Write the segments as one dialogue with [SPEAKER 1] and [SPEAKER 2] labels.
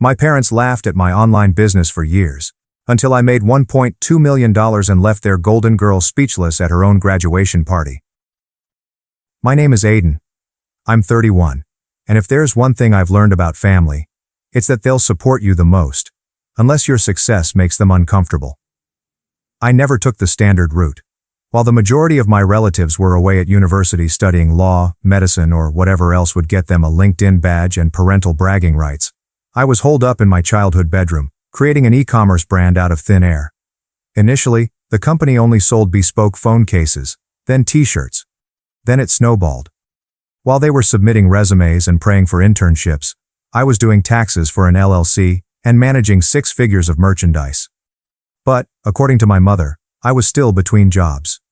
[SPEAKER 1] My parents laughed at my online business for years, until I made $1.2 million and left their golden girl speechless at her own graduation party. My name is Aiden. I'm 31, and if there's one thing I've learned about family, it's that they'll support you the most, unless your success makes them uncomfortable. I never took the standard route. While the majority of my relatives were away at university studying law, medicine, or whatever else would get them a LinkedIn badge and parental bragging rights, I was holed up in my childhood bedroom, creating an e-commerce brand out of thin air. Initially, the company only sold bespoke phone cases, then t-shirts. Then it snowballed. While they were submitting resumes and praying for internships, I was doing taxes for an LLC and managing 6 figures of merchandise. But, according to my mother, I was still between jobs.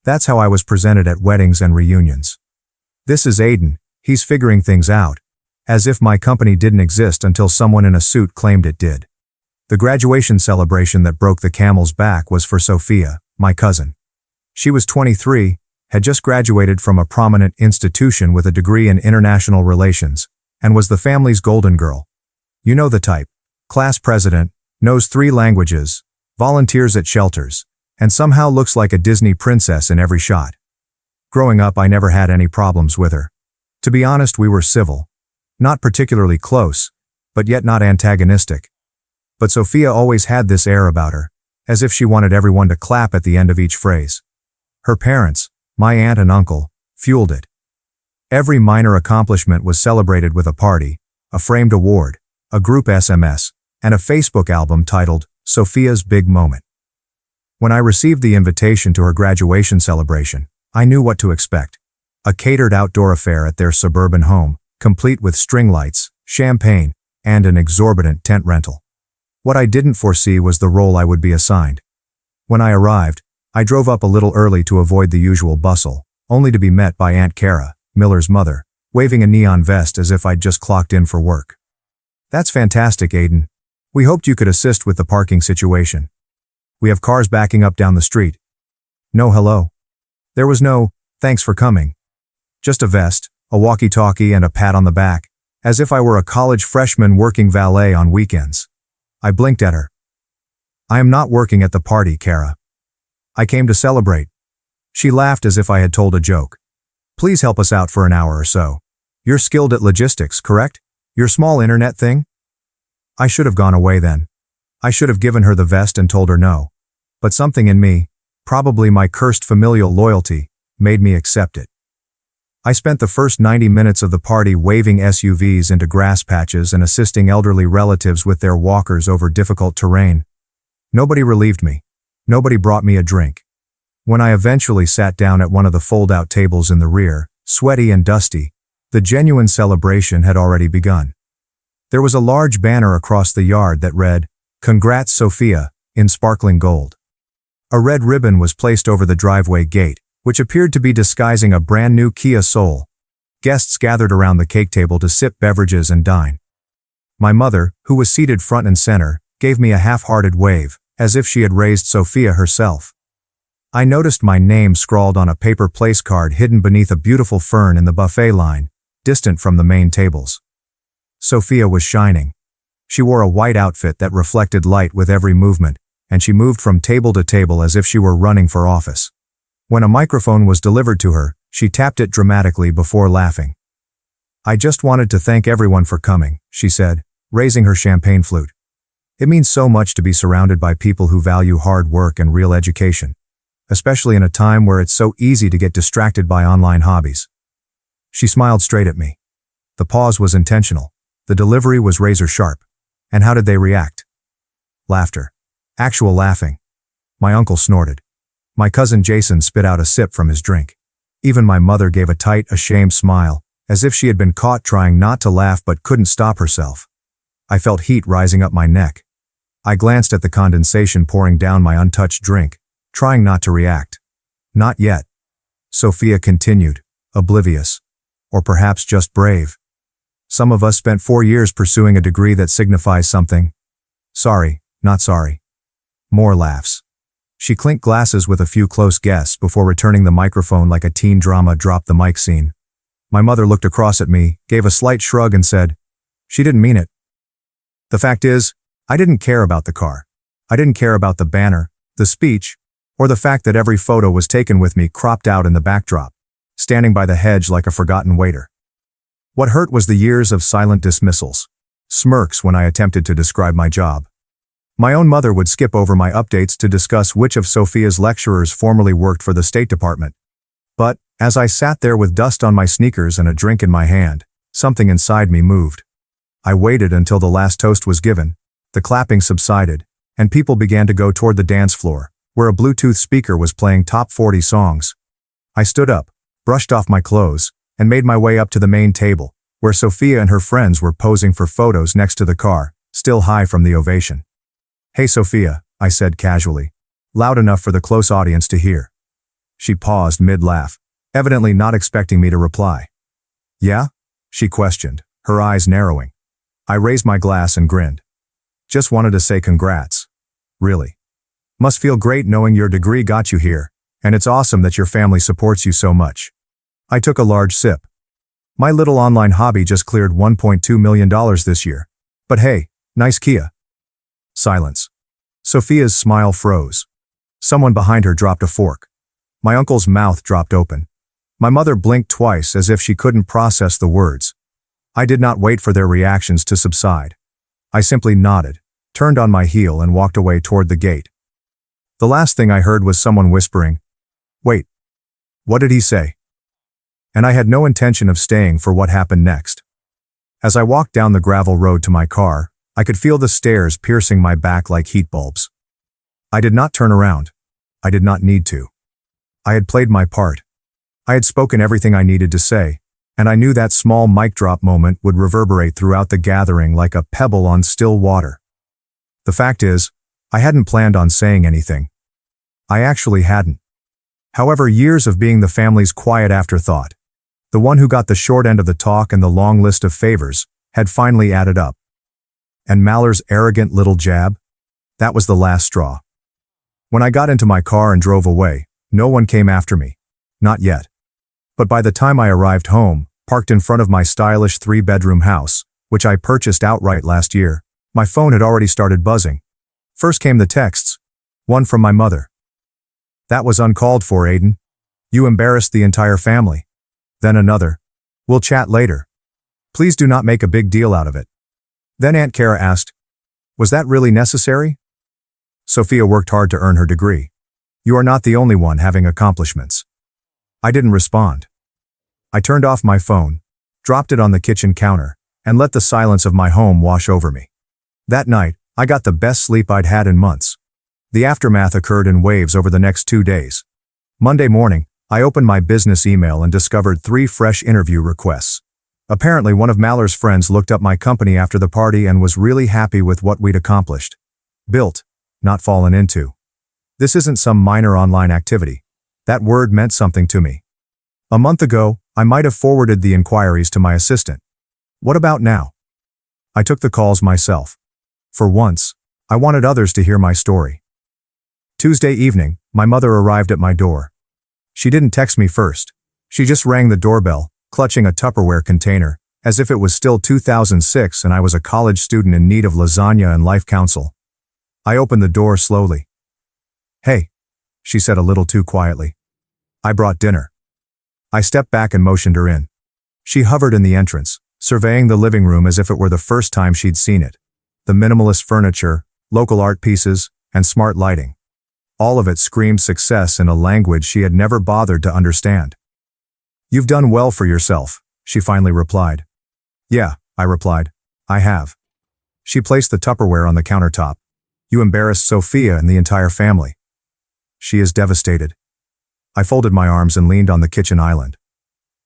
[SPEAKER 1] That's how I was presented at weddings and reunions. This is Aiden, he's figuring things out. As if my company didn't exist until someone in a suit claimed it did. The graduation celebration that broke the camel's back was for Sophia, my cousin. She was 23, had just graduated from a prominent institution with a degree in international relations, and was the family's golden girl. You know the type. Class president, knows 3 languages, volunteers at shelters, and somehow looks like a Disney princess in every shot. Growing up, I never had any problems with her. To be honest, we were civil. Not particularly close, but yet not antagonistic. But Sophia always had this air about her, as if she wanted everyone to clap at the end of each phrase. Her parents, my aunt and uncle, fueled it. Every minor accomplishment was celebrated with a party, a framed award, a group SMS, and a Facebook album titled Sophia's Big Moment. When I received the invitation to her graduation celebration, I knew what to expect. A catered outdoor affair at their suburban home, complete with string lights, champagne, and an exorbitant tent rental. What I didn't foresee was the role I would be assigned. When I arrived, I drove up a little early to avoid the usual bustle, only to be met by Aunt Kara, Miller's mother, waving a neon vest as if I'd just clocked in for work. "That's fantastic, Aiden. We hoped you could assist with the parking situation. We have cars backing up down the street." No hello. There was no, "Thanks for coming." Just a vest, a walkie-talkie, and a pat on the back, as if I were a college freshman working valet on weekends. I blinked at her. "I am not working at the party, Kara. I came to celebrate." She laughed as if I had told a joke. "Please help us out for an hour or so. You're skilled at logistics, correct? Your small internet thing?" I should have gone away then. I should have given her the vest and told her no. But something in me, probably my cursed familial loyalty, made me accept it. I spent the first 90 minutes of the party waving SUVs into grass patches and assisting elderly relatives with their walkers over difficult terrain. Nobody relieved me. Nobody brought me a drink. When I eventually sat down at one of the fold-out tables in the rear, sweaty and dusty, the genuine celebration had already begun. There was a large banner across the yard that read, "Congrats, Sophia," in sparkling gold. A red ribbon was placed over the driveway gate, which appeared to be disguising a brand new Kia Soul. Guests gathered around the cake table to sip beverages and dine. My mother, who was seated front and center, gave me a half-hearted wave, as if she had raised Sophia herself. I noticed my name scrawled on a paper place card hidden beneath a beautiful fern in the buffet line, distant from the main tables. Sophia was shining. She wore a white outfit that reflected light with every movement, and she moved from table to table as if she were running for office. When a microphone was delivered to her, she tapped it dramatically before laughing. "I just wanted to thank everyone for coming," she said, raising her champagne flute. "It means so much to be surrounded by people who value hard work and real education, especially in a time where it's so easy to get distracted by online hobbies." She smiled straight at me. The pause was intentional. The delivery was razor sharp. And how did they react? Laughter. Actual laughing. My uncle snorted. My cousin Jason spit out a sip from his drink. Even my mother gave a tight, ashamed smile, as if she had been caught trying not to laugh but couldn't stop herself. I felt heat rising up my neck. I glanced at the condensation pouring down my untouched drink, trying not to react. "Not yet." Sophia continued, oblivious. Or perhaps just brave. "Some of us spent 4 years pursuing a degree that signifies something. Sorry, not sorry." More laughs. She clinked glasses with a few close guests before returning the microphone like a teen drama drop the mic scene. My mother looked across at me, gave a slight shrug and said, "She didn't mean it." The fact is, I didn't care about the car. I didn't care about the banner, the speech, or the fact that every photo was taken with me cropped out in the backdrop, standing by the hedge like a forgotten waiter. What hurt was the years of silent dismissals, smirks when I attempted to describe my job. My own mother would skip over my updates to discuss which of Sophia's lecturers formerly worked for the State Department. But, as I sat there with dust on my sneakers and a drink in my hand, something inside me moved. I waited until the last toast was given, the clapping subsided, and people began to go toward the dance floor, where a Bluetooth speaker was playing top 40 songs. I stood up, brushed off my clothes, and made my way up to the main table, where Sophia and her friends were posing for photos next to the car, still high from the ovation. "Hey Sophia," I said casually, loud enough for the close audience to hear. She paused mid-laugh, evidently not expecting me to reply. "Yeah?" she questioned, her eyes narrowing. I raised my glass and grinned. "Just wanted to say congrats. Really. Must feel great knowing your degree got you here, and it's awesome that your family supports you so much." I took a large sip. My little online hobby just cleared $1.2 million this year. But hey, nice Kia. Silence. Sophia's smile froze. Someone behind her dropped a fork. My uncle's mouth dropped open. My mother blinked twice as if she couldn't process the words. I did not wait for their reactions to subside. I simply nodded, turned on my heel and walked away toward the gate. The last thing I heard was someone whispering, "Wait, what did he say?" And I had no intention of staying for what happened next. As I walked down the gravel road to my car, I could feel the stairs piercing my back like heat bulbs. I did not turn around. I did not need to. I had played my part. I had spoken everything I needed to say, and I knew that small mic drop moment would reverberate throughout the gathering like a pebble on still water. The fact is, I hadn't planned on saying anything. I actually hadn't. However, years of being the family's quiet afterthought, the one who got the short end of the talk and the long list of favors, had finally added up. And Mallory's arrogant little jab? That was the last straw. When I got into my car and drove away, no one came after me. Not yet. But by the time I arrived home, parked in front of my stylish 3-bedroom house, which I purchased outright last year, my phone had already started buzzing. First came the texts. One from my mother. "That was uncalled for, Aiden. You embarrassed the entire family." Then another. "We'll chat later. Please do not make a big deal out of it." Then Aunt Kara asked, "Was that really necessary?" Sophia worked hard to earn her degree. You are not the only one having accomplishments. I didn't respond. I turned off my phone, dropped it on the kitchen counter, and let the silence of my home wash over me. That night, I got the best sleep I'd had in months. The aftermath occurred in waves over the next 2 days. Monday morning, I opened my business email and discovered 3 fresh interview requests. Apparently, one of Mallory's friends looked up my company after the party and was really happy with what we'd accomplished. Built, not fallen into. This isn't some minor online activity. That word meant something to me. A month ago, I might have forwarded the inquiries to my assistant. What about now? I took the calls myself. For once, I wanted others to hear my story. Tuesday evening, my mother arrived at my door. She didn't text me first. She just rang the doorbell, clutching a Tupperware container, as if it was still 2006 and I was a college student in need of lasagna and life counsel. I opened the door slowly. "Hey," she said a little too quietly. "I brought dinner." I stepped back and motioned her in. She hovered in the entrance, surveying the living room as if it were the first time she'd seen it. The minimalist furniture, local art pieces, and smart lighting. All of it screamed success in a language she had never bothered to understand. "You've done well for yourself," she finally replied. "Yeah," I replied. "I have." She placed the Tupperware on the countertop. "You embarrassed Sophia and the entire family. She is devastated." I folded my arms and leaned on the kitchen island.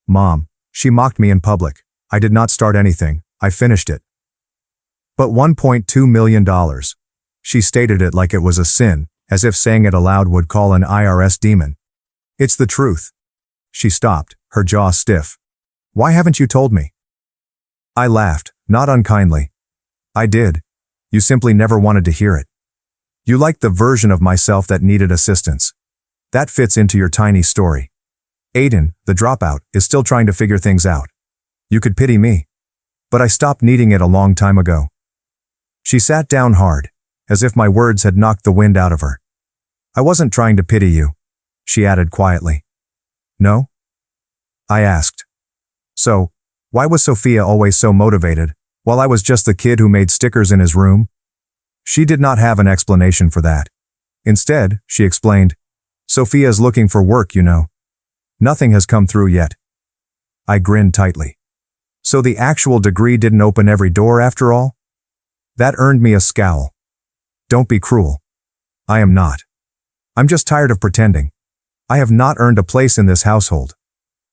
[SPEAKER 1] "Mom, she mocked me in public. I did not start anything, I finished it." "But $1.2 million. She stated it like it was a sin, as if saying it aloud would call an IRS demon. "It's the truth." She stopped, her jaw stiff. "Why haven't you told me?" I laughed, not unkindly. "I did. You simply never wanted to hear it. You liked the version of myself that needed assistance. That fits into your tiny story. Aiden, the dropout, is still trying to figure things out. You could pity me. But I stopped needing it a long time ago." She sat down hard, as if my words had knocked the wind out of her. I wasn't trying to pity you, she added quietly. No? I asked. So, why was Sophia always so motivated, while I was just the kid who made stickers in his room? She did not have an explanation for that. Instead, she explained, Sophia's looking for work, you know. Nothing has come through yet. I grinned tightly. So the actual degree didn't open every door after all? That earned me a scowl. Don't be cruel. I am not. I'm just tired of pretending. I have not earned a place in this household.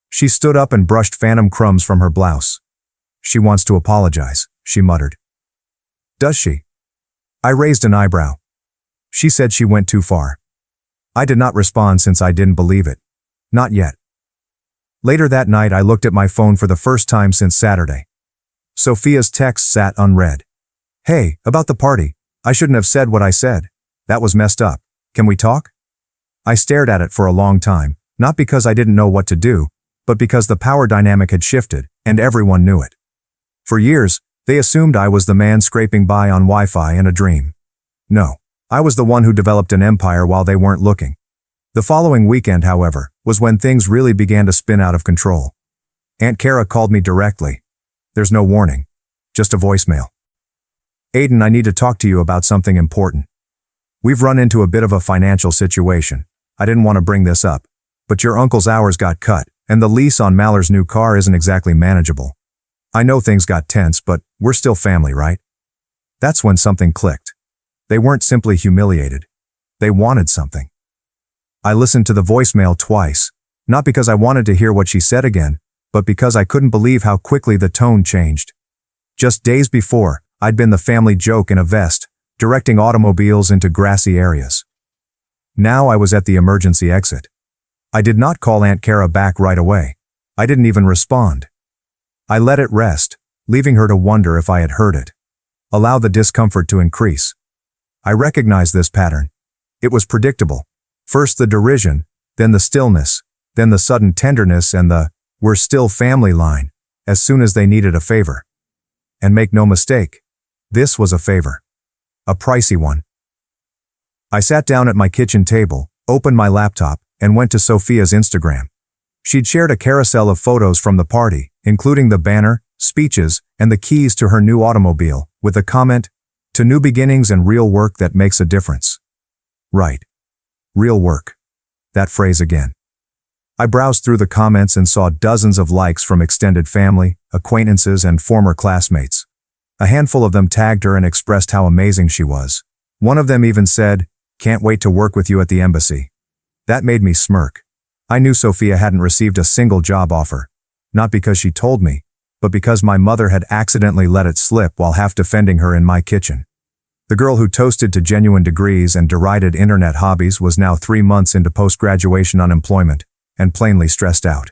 [SPEAKER 1] She stood up and brushed phantom crumbs from her blouse. She wants to apologize, she muttered. Does she? I raised an eyebrow. She said she went too far. I did not respond since I didn't believe it. Not yet. Later that night I looked at my phone for the first time since Saturday. Sophia's text sat unread. Hey, about the party. I shouldn't have said what I said. That was messed up. Can we talk? I stared at it for a long time, not because I didn't know what to do, but because the power dynamic had shifted, and everyone knew it. For years, they assumed I was the man scraping by on Wi-Fi in a dream. No, I was the one who developed an empire while they weren't looking. The following weekend, however, was when things really began to spin out of control. Aunt Kara called me directly. There's no warning, just a voicemail. Aiden, I need to talk to you about something important. We've run into a bit of a financial situation. I didn't want to bring this up, but your uncle's hours got cut, and the lease on Mallory's new car isn't exactly manageable. I know things got tense, but we're still family, right? That's when something clicked. They weren't simply humiliated. They wanted something. I listened to the voicemail twice, not because I wanted to hear what she said again, but because I couldn't believe how quickly the tone changed. Just days before, I'd been the family joke in a vest, directing automobiles into grassy areas. Now I was at the emergency exit. I did not call Aunt Kara back right away. I didn't even respond. I let it rest, leaving her to wonder if I had heard it. Allow the discomfort to increase. I recognized this pattern. It was predictable. First the derision, then the stillness, then the sudden tenderness and the, "we're still family" line, as soon as they needed a favor. And make no mistake, this was a favor. A pricey one. I sat down at my kitchen table, opened my laptop, and went to Sophia's Instagram. She'd shared a carousel of photos from the party, including the banner, speeches, and the keys to her new automobile, with a comment, "To new beginnings and real work that makes a difference." Right. Real work. That phrase again. I browsed through the comments and saw dozens of likes from extended family, acquaintances, and former classmates. A handful of them tagged her and expressed how amazing she was. One of them even said, "Can't wait to work with you at the embassy." That made me smirk. I knew Sophia hadn't received a single job offer. Not because she told me, but because my mother had accidentally let it slip while half defending her in my kitchen. The girl who toasted to genuine degrees and derided internet hobbies was now 3 months into post-graduation unemployment, and plainly stressed out.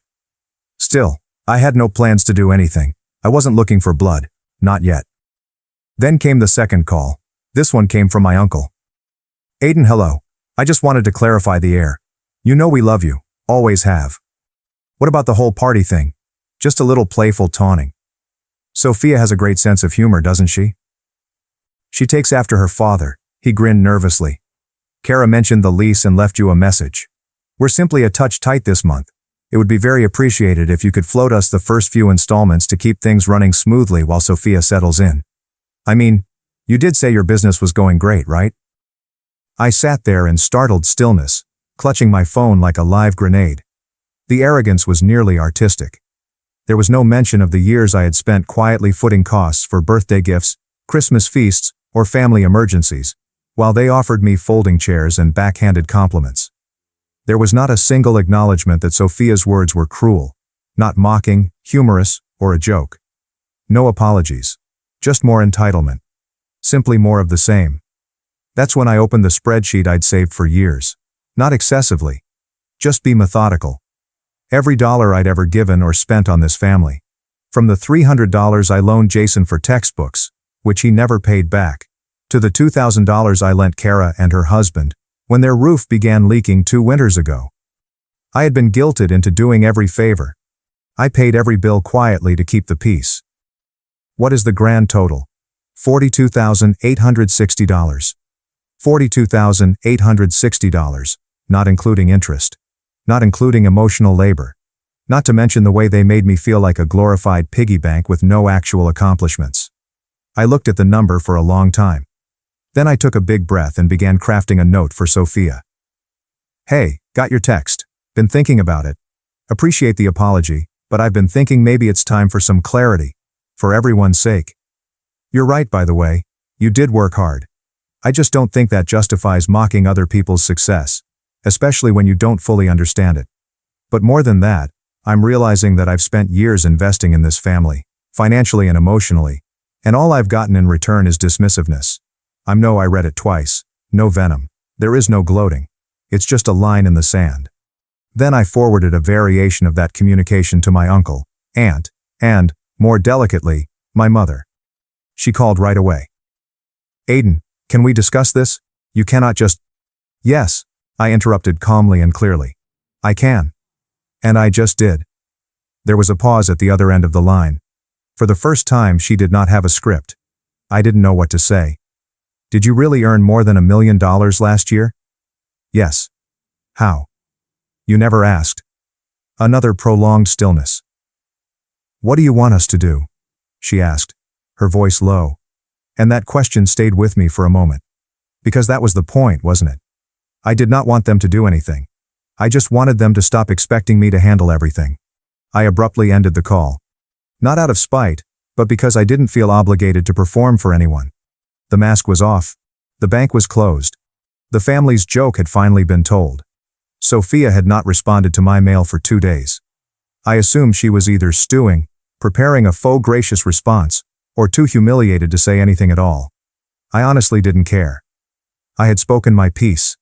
[SPEAKER 1] Still, I had no plans to do anything. I wasn't looking for blood. Not yet. Then came the second call. This one came from my uncle. "Aiden, hello. I just wanted to clarify the air. You know we love you. Always have. What about the whole party thing? Just a little playful taunting. Sophia has a great sense of humor, doesn't she? She takes after her father." He grinned nervously. "Kara mentioned the lease and left you a message. We're simply a touch tight this month. It would be very appreciated if you could float us the first few installments to keep things running smoothly while Sophia settles in. I mean, you did say your business was going great, right?" I sat there in startled stillness, clutching my phone like a live grenade. The arrogance was nearly artistic. There was no mention of the years I had spent quietly footing costs for birthday gifts, Christmas feasts, or family emergencies, while they offered me folding chairs and backhanded compliments. There was not a single acknowledgement that Sophia's words were cruel, not mocking, humorous, or a joke. No apologies. Just more entitlement. Simply more of the same. That's when I opened the spreadsheet I'd saved for years. Not excessively. Just be methodical. Every dollar I'd ever given or spent on this family. From the $300 I loaned Jason for textbooks, which he never paid back, to the $2,000 I lent Kara and her husband when their roof began leaking 2 winters ago. I had been guilted into doing every favor. I paid every bill quietly to keep the peace. What is the grand total? $42,860. $42,860, not including interest. Not including emotional labor. Not to mention the way they made me feel like a glorified piggy bank with no actual accomplishments. I looked at the number for a long time. Then I took a big breath and began crafting a note for Sophia. Hey, got your text. Been thinking about it. Appreciate the apology, but I've been thinking maybe it's time for some clarity. For everyone's sake. You're right, by the way. You did work hard. I just don't think that justifies mocking other people's success, especially when you don't fully understand it. But more than that, I'm realizing that I've spent years investing in this family, financially and emotionally, and all I've gotten in return is dismissiveness. I read it twice. No venom. There is no gloating. It's just a line in the sand. Then I forwarded a variation of that communication to my uncle, aunt, and, more delicately, my mother. She called right away. Aiden, can we discuss this? You cannot just... Yes, I interrupted calmly and clearly. I can. And I just did. There was a pause at the other end of the line. For the first time, she did not have a script. I didn't know what to say. Did you really earn more than $1 million last year? Yes. How? You never asked. Another prolonged stillness. What do you want us to do? She asked, her voice low. And that question stayed with me for a moment. Because that was the point, wasn't it? I did not want them to do anything. I just wanted them to stop expecting me to handle everything. I abruptly ended the call. Not out of spite, but because I didn't feel obligated to perform for anyone. The mask was off. The bank was closed. The family's joke had finally been told. Sophia had not responded to my mail for 2 days. I assumed she was either stewing, preparing a faux gracious response, or too humiliated to say anything at all. I honestly didn't care. I had spoken my piece.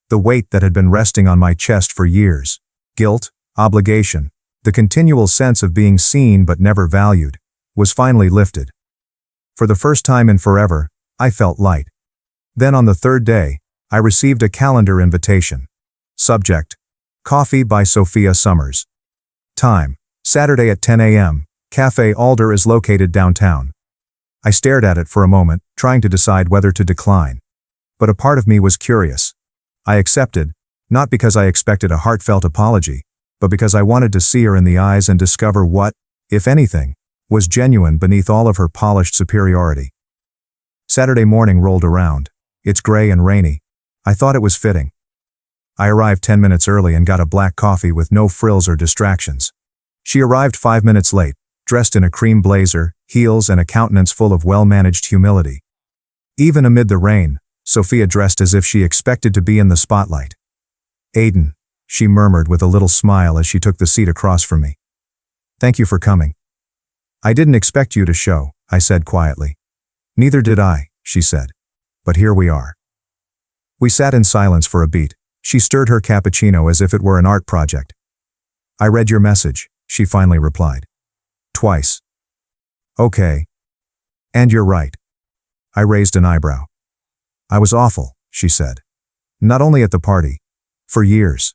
[SPEAKER 1] The weight that had been resting on my chest for years, guilt, obligation, the continual sense of being seen but never valued, was finally lifted. For the first time in forever, I felt light. Then on the third day, I received a calendar invitation. Subject: Coffee by Sophia Summers. Time: Saturday at 10 a.m. Cafe Alder is located downtown. I stared at it for a moment, trying to decide whether to decline. But a part of me was curious. I accepted, not because I expected a heartfelt apology, but because I wanted to see her in the eyes and discover what, if anything, was genuine beneath all of her polished superiority. Saturday morning rolled around. It's gray and rainy. I thought it was fitting. I arrived 10 minutes early and got a black coffee with no frills or distractions. She arrived 5 minutes late, dressed in a cream blazer, heels, and a countenance full of well-managed humility. Even amid the rain, Sophia dressed as if she expected to be in the spotlight. Aiden, she murmured with a little smile as she took the seat across from me. Thank you for coming. I didn't expect you to show, I said quietly. Neither did I, she said. But here we are. We sat in silence for a beat. She stirred her cappuccino as if it were an art project. I read your message, she finally replied. Twice. Okay. And you're right. I raised an eyebrow. I was awful, she said. Not only at the party. For years.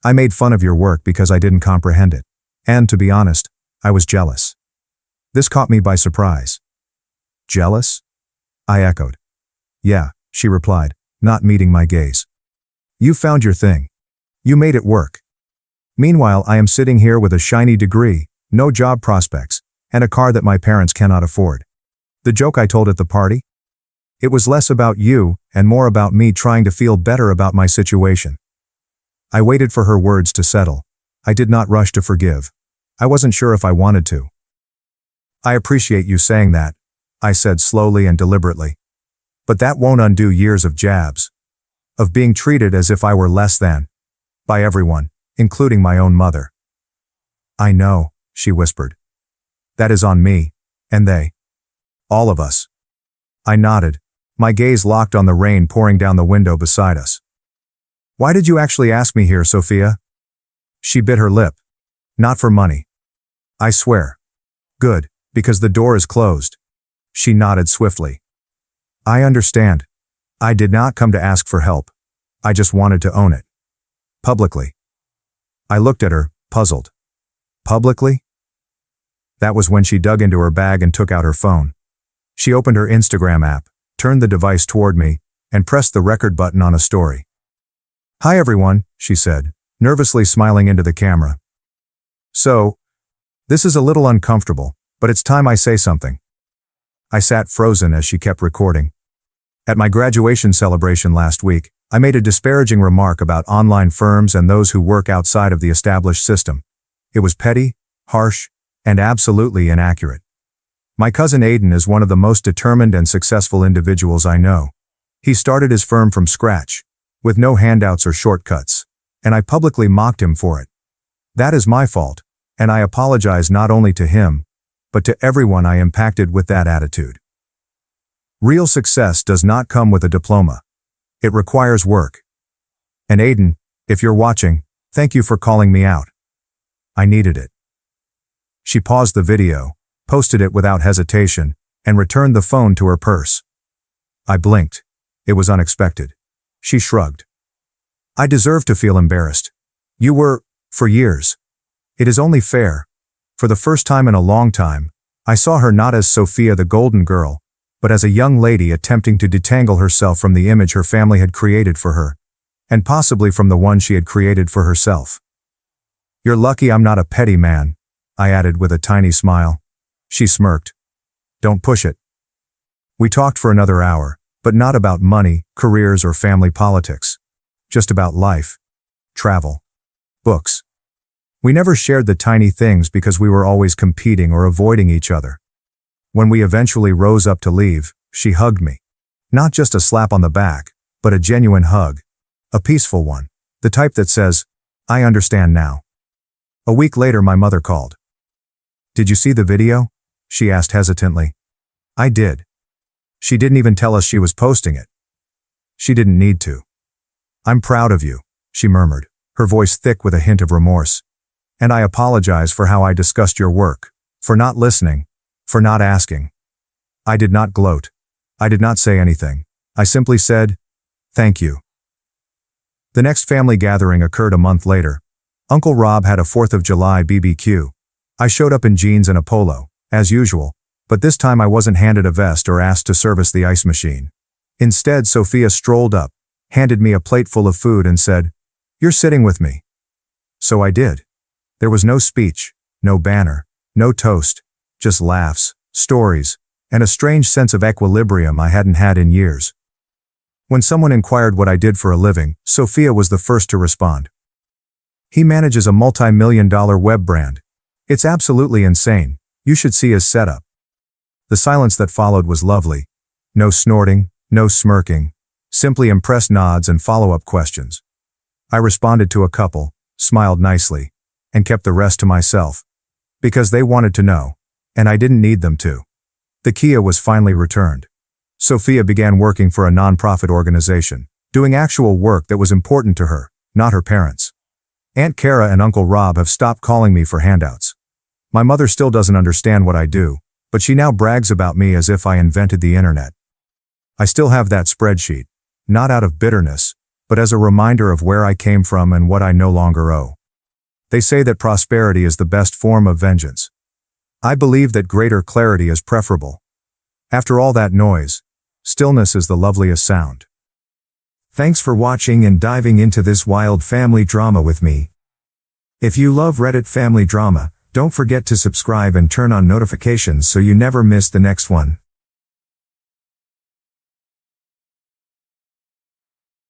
[SPEAKER 1] I made fun of your work because I didn't comprehend it. And, to be honest, I was jealous. This caught me by surprise. Jealous? I echoed. Yeah, she replied, not meeting my gaze. You found your thing. You made it work. Meanwhile, I am sitting here with a shiny degree, no job prospects, and a car that my parents cannot afford. The joke I told at the party? It was less about you and more about me trying to feel better about my situation. I waited for her words to settle. I did not rush to forgive. I wasn't sure if I wanted to. I appreciate you saying that, I said slowly and deliberately. But that won't undo years of jabs. Of being treated as if I were less than. By everyone, including my own mother. I know, she whispered. That is on me, and they. All of us. I nodded, my gaze locked on the rain pouring down the window beside us. Why did you actually ask me here, Sophia? She bit her lip. Not for money. I swear. Good, because the door is closed. She nodded swiftly. I understand. I did not come to ask for help. I just wanted to own it. Publicly. I looked at her, puzzled. Publicly? That was when she dug into her bag and took out her phone. She opened her Instagram app, turned the device toward me, and pressed the record button on a story. "Hi everyone," she said, nervously smiling into the camera. "So, this is a little uncomfortable, but it's time I say something." I sat frozen as she kept recording. At my graduation celebration last week, I made a disparaging remark about online firms and those who work outside of the established system. It was petty, harsh, and absolutely inaccurate. My cousin Aiden is one of the most determined and successful individuals I know. He started his firm from scratch, with no handouts or shortcuts, and I publicly mocked him for it. That is my fault, and I apologize not only to him, but to everyone I impacted with that attitude. Real success does not come with a diploma. It requires work. And Aiden, if you're watching, thank you for calling me out. I needed it. She paused the video, posted it without hesitation, and returned the phone to her purse. I blinked. It was unexpected. She shrugged. "I deserve to feel embarrassed. You were, for years. It is only fair." For the first time in a long time, I saw her not as Sophia the golden girl, but as a young lady attempting to detangle herself from the image her family had created for her, and possibly from the one she had created for herself. "You're lucky I'm not a petty man," I added with a tiny smile. She smirked. "Don't push it." We talked for another hour, but not about money, careers, or family politics. Just about life, travel, books. We never shared the tiny things because we were always competing or avoiding each other. When we eventually rose up to leave, she hugged me. Not just a slap on the back, but a genuine hug. A peaceful one. The type that says, "I understand now." A week later my mother called. "Did you see the video?" she asked hesitantly. I did. She didn't even tell us she was posting it. She didn't need to. "I'm proud of you," she murmured, her voice thick with a hint of remorse. "And I apologize for how I discussed your work, for not listening, for not asking." I did not gloat. I did not say anything. I simply said, "Thank you." The next family gathering occurred a month later. Uncle Rob had a 4th of July BBQ. I showed up in jeans and a polo, as usual, but this time I wasn't handed a vest or asked to service the ice machine. Instead, Sophia strolled up, handed me a plate full of food and said, "You're sitting with me." So I did. There was no speech, no banner, no toast, just laughs, stories, and a strange sense of equilibrium I hadn't had in years. When someone inquired what I did for a living, Sophia was the first to respond. "He manages a multi-million-dollar web brand. It's absolutely insane. You should see his setup." The silence that followed was lovely. No snorting, no smirking, simply impressed nods and follow-up questions. I responded to a couple, smiled nicely, and kept the rest to myself. Because they wanted to know, and I didn't need them to. The Kia was finally returned. Sophia began working for a nonprofit organization, doing actual work that was important to her, not her parents. Aunt Kara and Uncle Rob have stopped calling me for handouts. My mother still doesn't understand what I do, but she now brags about me as if I invented the internet. I still have that spreadsheet, not out of bitterness, but as a reminder of where I came from and what I no longer owe. They say that prosperity is the best form of vengeance. I believe that greater clarity is preferable. After all that noise, stillness is the loveliest sound. Thanks for watching and diving into this wild family drama with me. If you love Reddit family drama, don't forget to subscribe and turn on notifications so you never miss the next one.